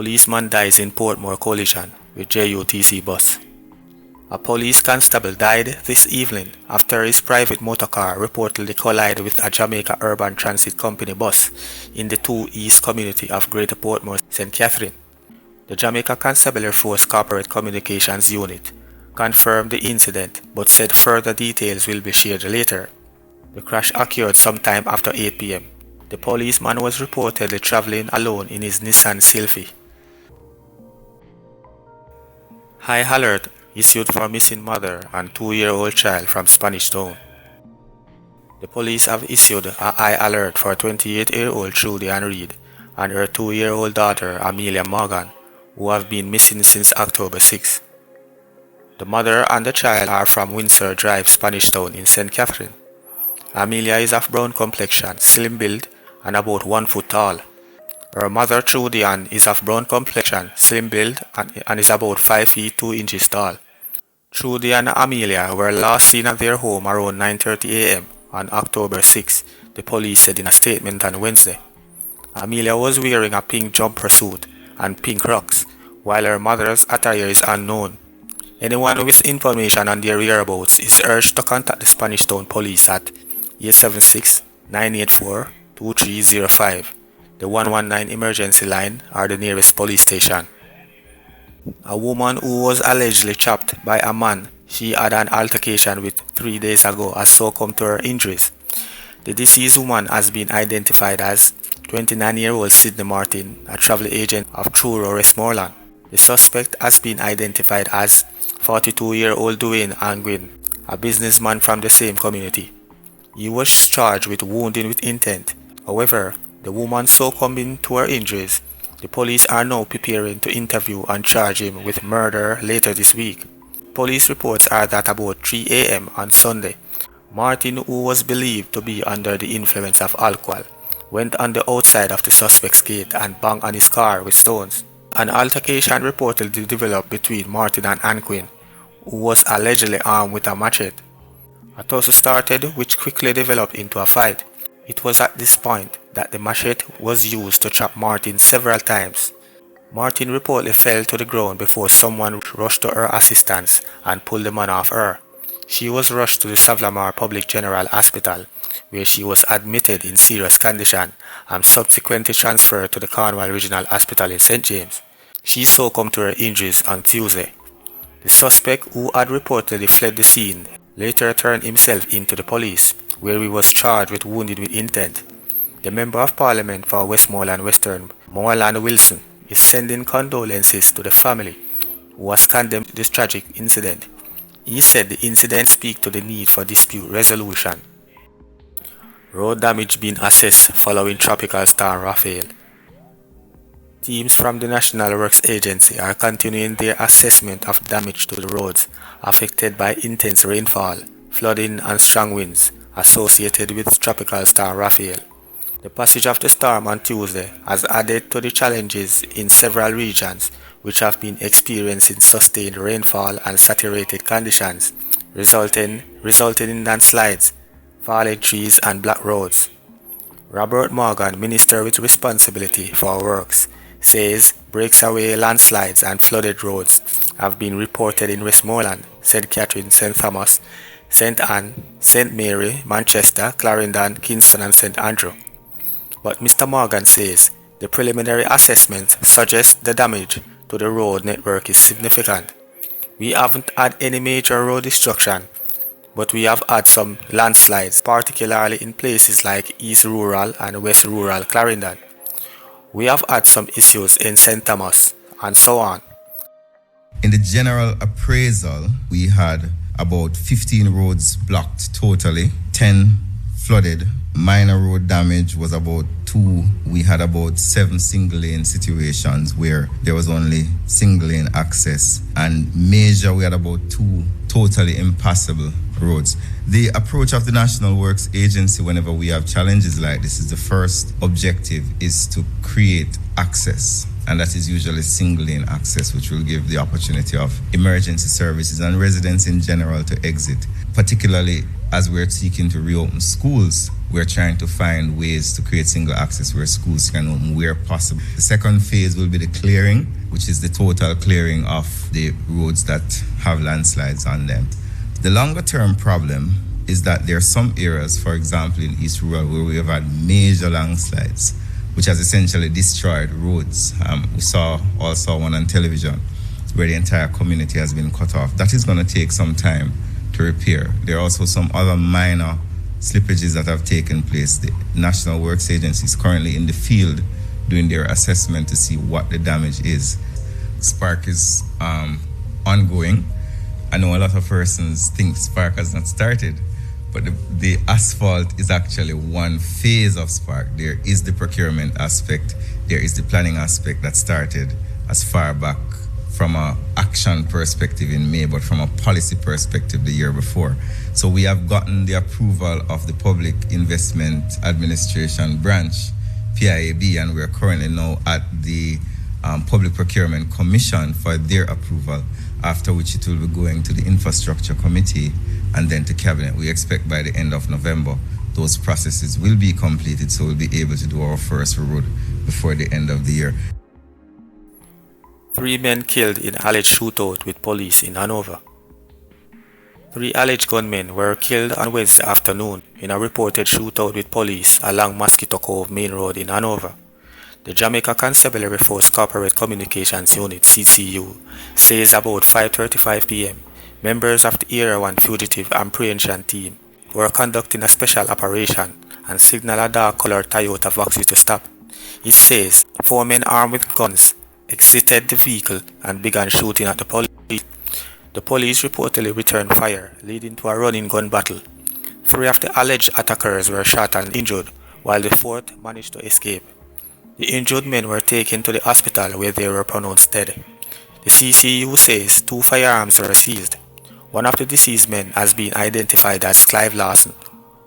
Policeman dies in Portmore collision with JUTC bus. A police constable died this evening after his private motorcar reportedly collided with a Jamaica Urban Transit Company bus in the 2 East community of Greater Portmore, St. Catherine. The Jamaica Constabulary Force Corporate Communications Unit confirmed the incident but said further details will be shared later. The crash occurred sometime after 8 p.m. The policeman was reportedly traveling alone in his Nissan Sylphy. High alert issued for missing mother and 2-year-old child from Spanish Town. The police have issued a high alert for 28-year-old Trudy Ann Reed and her 2-year-old daughter Amelia Morgan, who have been missing since October 6. The mother and the child are from Windsor Drive, Spanish Town in St. Catherine. Amelia is of brown complexion, slim build, and about 1 foot tall. Her mother Trudy Ann is of brown complexion, slim build, and is about 5 feet 2 inches tall. Trudy and Amelia were last seen at their home around 9:30 a.m. on October 6, the police said in a statement on Wednesday. Amelia was wearing a pink jumper suit and pink Crocs, while her mother's attire is unknown. Anyone with information on their whereabouts is urged to contact the Spanish Town Police at 876-984-2305, the 119 emergency line, or the nearest police station. A woman who was allegedly chopped by a man she had an altercation with 3 days ago has succumbed to her injuries. The deceased woman has been identified as 29-year-old Sydney Martin, a travel agent of Truro, Westmoreland. The suspect has been identified as 42-year-old Dwayne Angwin, a businessman from the same community. He was charged with wounding with intent. However, the woman succumbing to her injuries, the police are now preparing to interview and charge him with murder later this week. Police reports are that about 3 a.m. on Sunday, Martin, who was believed to be under the influence of alcohol, went on the outside of the suspect's gate and banged on his car with stones. An altercation reportedly developed between Martin and Anquin, who was allegedly armed with a machete. A tussle started, which quickly developed into a fight. It was at this point that the machete was used to chop Martin several times. Martin reportedly fell to the ground before someone rushed to her assistance and pulled the man off her. She was rushed to the Savlamar Public General Hospital, where she was admitted in serious condition and subsequently transferred to the Cornwall Regional Hospital in St. James. She succumbed to her injuries on Tuesday. The suspect, who had reportedly fled the scene, later turned himself into the police, where he was charged with wounding with intent. The Member of Parliament for Westmoreland Western, Moreland Wilson, is sending condolences to the family, who has condemned this tragic incident. He said the incident speaks to the need for dispute resolution. Road damage being assessed following Tropical Storm Rafael. Teams from the National Works Agency are continuing their assessment of damage to the roads affected by intense rainfall, flooding and strong winds associated with Tropical Storm Rafael. The passage of the storm on Tuesday has added to the challenges in several regions which have been experiencing sustained rainfall and saturated conditions, resulting in landslides, fallen trees and blocked roads. Robert Morgan, Minister with responsibility for works, says breakaway landslides and flooded roads have been reported in Westmoreland, St. Catherine, St. Thomas, St. Anne, St. Mary, Manchester, Clarendon, Kingston and St. Andrew. But Mr. Morgan says the preliminary assessment suggests the damage to the road network is significant. We haven't had any major road destruction, but we have had some landslides, particularly in places like East Rural and West Rural Clarendon. We have had some issues in St. Thomas, and so on. In the general appraisal, we had about 15 roads blocked totally, 10 flooded. Minor road damage was about 2. We had about 7 single lane situations where there was only single lane access, and major we had about 2 totally impassable roads. The approach of the National Works Agency whenever we have challenges like this is the first objective is to create access, and that is usually single lane access, which will give the opportunity of emergency services and residents in general to exit, particularly as we're seeking to reopen schools. We're trying to find ways to create single access where schools can open where possible. The second phase will be the clearing, which is the total clearing of the roads that have landslides on them. The longer term problem is that there are some areas, for example in East Rural, where we have had major landslides, which has essentially destroyed roads. We all saw one on television where the entire community has been cut off. That is going to take some time to repair. There are also some other minor slippages that have taken place. The National Works Agency is currently in the field doing their assessment to see what the damage is. Spark is ongoing. I know a lot of persons think Spark has not started, but the asphalt is actually one phase of Spark. There is the procurement aspect, there is the planning aspect that started as far back from an action perspective in May, but from a policy perspective the year before. So we have gotten the approval of the Public Investment Administration branch, PIAB, and we're currently now at the Public Procurement Commission for their approval, after which it will be going to the Infrastructure Committee and then to Cabinet. We expect by the end of November those processes will be completed, so we'll be able to do our first road before the end of the year. 3 men killed in alleged shootout with police in Hanover. 3 alleged gunmen were killed on Wednesday afternoon in a reported shootout with police along Mosquito Cove Main Road in Hanover. The Jamaica Constabulary Force Corporate Communications Unit (CCU) says about 5:35 p.m. members of the Area 1 Fugitive Apprehension Team were conducting a special operation and signaled a dark-colored Toyota Voxy to stop. It says 4 men armed with guns exited the vehicle and began shooting at the police. The police reportedly returned fire, leading to a running gun battle. 3 of the alleged attackers were shot and injured, while the 4th managed to escape. The injured men were taken to the hospital where they were pronounced dead. The CCU says 2 firearms were seized. One of the deceased men has been identified as Clive Lawson,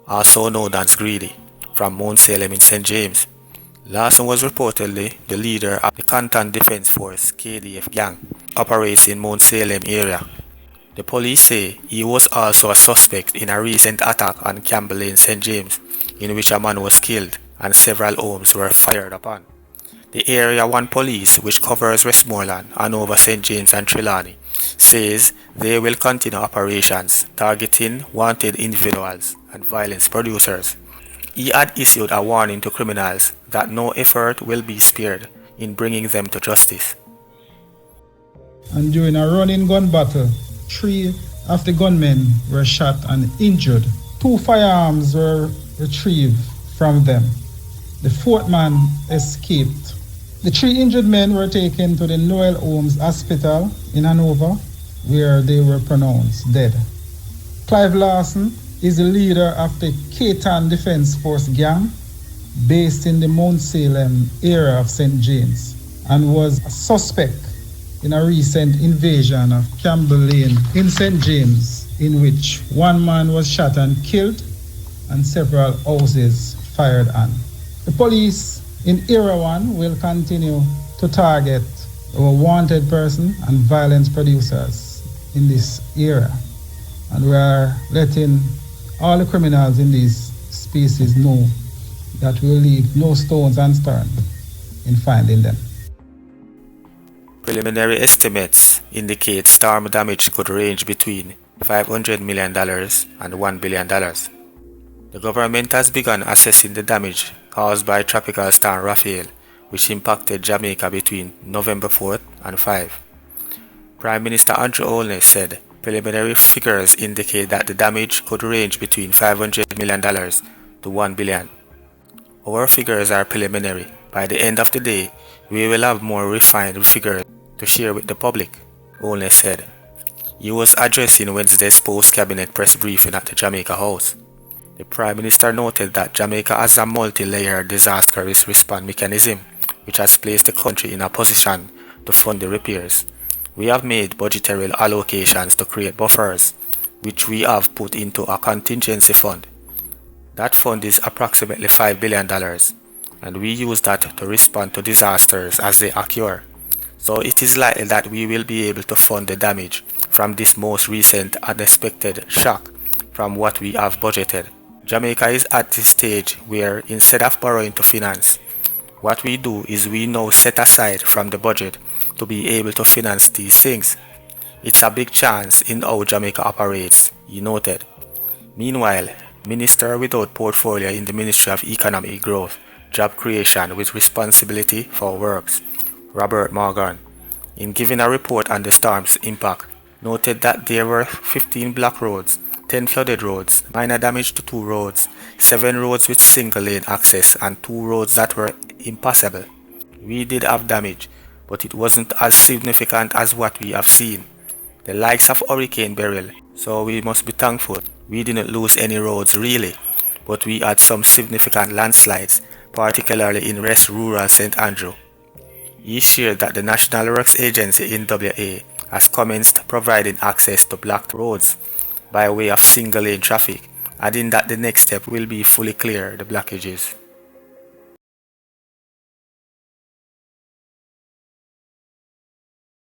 also known as Greedy, from Mount Salem in St. James. Lawson was reportedly the leader of the Canton Defense Force (KDF) gang, operates in Mount Salem area. The police say he was also a suspect in a recent attack on Campbell Lane, St. James, in which a man was killed and several homes were fired upon. The Area 1 Police, which covers Westmoreland, Hanover, St. James and Trelawney, says they will continue operations targeting wanted individuals and violence producers. He had issued a warning to criminals that no effort will be spared in bringing them to justice. And during a running gun battle, 3 of the gunmen were shot and injured. 2 firearms were retrieved from them. The 4th man escaped. The 3 injured men were taken to the Noel Holmes Hospital in Hanover, where they were pronounced dead. Clive Lawson is the leader of the Canton Defense Force gang, based in the Mount Salem area of St. James, and was a suspect in a recent invasion of Campbell Lane in St. James, in which 1 man was shot and killed and several houses fired on. The police in Area 1 will continue to target our wanted person and violence producers in this area, and we are letting all the criminals in these species know that we will leave no stones unturned in finding them. Preliminary estimates indicate storm damage could range between $500 million and $1 billion. The government has begun assessing the damage caused by Tropical Storm Rafael, which impacted Jamaica between November 4th and 5. Prime Minister Andrew Holness said preliminary figures indicate that the damage could range between $500 million to $1 billion. Our figures are preliminary. By the end of the day, we will have more refined figures to share with the public, Holness said. He was addressing Wednesday's post-cabinet press briefing at the Jamaica House. The Prime Minister noted that Jamaica has a multi-layered disaster risk response mechanism, which has placed the country in a position to fund the repairs. We have made budgetary allocations to create buffers, which we have put into a contingency fund. That fund is approximately $5 billion, and we use that to respond to disasters as they occur. So it is likely that we will be able to fund the damage from this most recent unexpected shock from what we have budgeted. Jamaica is at the stage where instead of borrowing to finance, what we do is we now set aside from the budget to be able to finance these things. It's a big chance in how Jamaica operates, he noted. Meanwhile, Minister without portfolio in the Ministry of Economic Growth, Job Creation with Responsibility for Works, Robert Morgan, in giving a report on the storm's impact, noted that there were 15 blocked roads, 10 flooded roads, minor damage to 2 roads, 7 roads with single lane access, and 2 roads that were impassable. We did have damage, but it wasn't as significant as what we have seen. The likes of Hurricane Beryl, so we must be thankful. We didn't lose any roads really, but we had some significant landslides, particularly in West Rural St. Andrew. He shared that the National Works Agency in WA has commenced providing access to blocked roads by way of single lane traffic, adding that the next step will be fully clear the blockages.